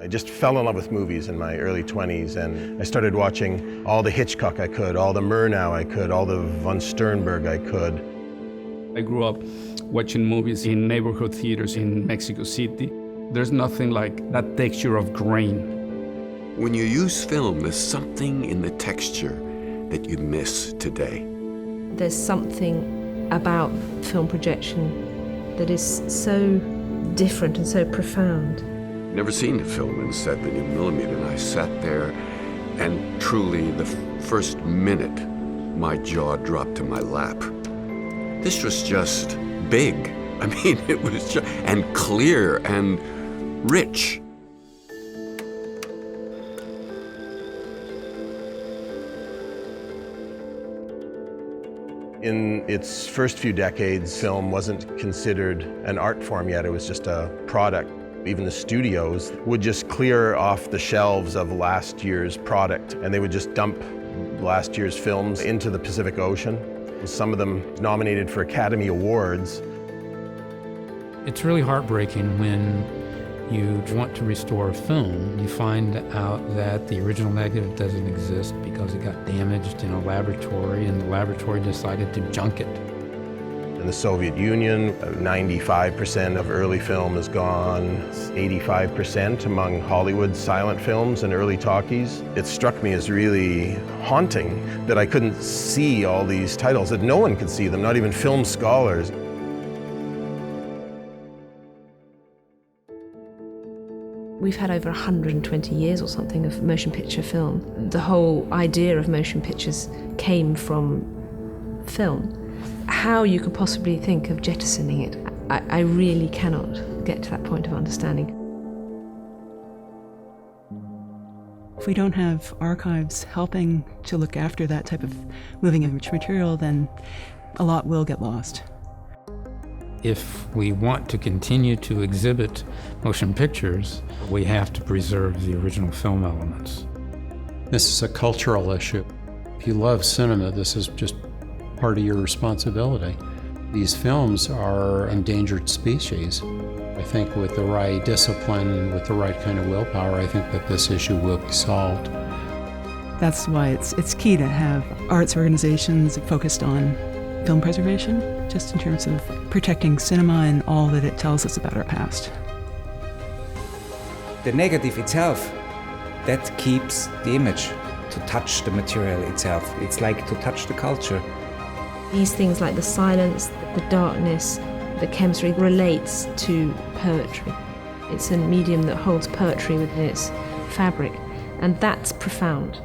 I just fell in love with movies in my early 20s, and I started watching all the Hitchcock I could, all the Murnau I could, all the von Sternberg I could. I grew up watching movies in neighborhood theaters in Mexico City. There's nothing like that texture of grain. When you use film, there's something in the texture that you miss today. There's something about film projection that is so different and so profound. Never seen a film in 70mm, and I sat there, and truly, the first minute, my jaw dropped to my lap. This was just big. I mean, it was just, and clear and rich. In its first few decades, film wasn't considered an art form yet, it was just a product. Even the studios would just clear off the shelves of last year's product, and they would just dump last year's films into the Pacific Ocean. Some of them nominated for Academy Awards. It's really heartbreaking when you want to restore a film, you find out that the original negative doesn't exist because it got damaged in a laboratory and the laboratory decided to junk it. In the Soviet Union, 95% of early film is gone, 85% among Hollywood silent films and early talkies. It struck me as really haunting that I couldn't see all these titles, that no one could see them, not even film scholars. We've had over 120 years or something of motion picture film. The whole idea of motion pictures came from film. How you could possibly think of jettisoning it, I really cannot get to that point of understanding. If we don't have archives helping to look after that type of moving image material, then a lot will get lost. If we want to continue to exhibit motion pictures, we have to preserve the original film elements. This is a cultural issue. If you love cinema, this is just part of your responsibility. These films are endangered species. I think with the right discipline and with the right kind of willpower, I think that this issue will be solved. That's why it's key to have arts organizations focused on film preservation, just in terms of protecting cinema and all that it tells us about our past. The negative itself, that keeps the image, to touch the material itself. It's like to touch the culture. These things like the silence, the darkness, the chemistry relates to poetry. It's a medium that holds poetry within its fabric, and that's profound.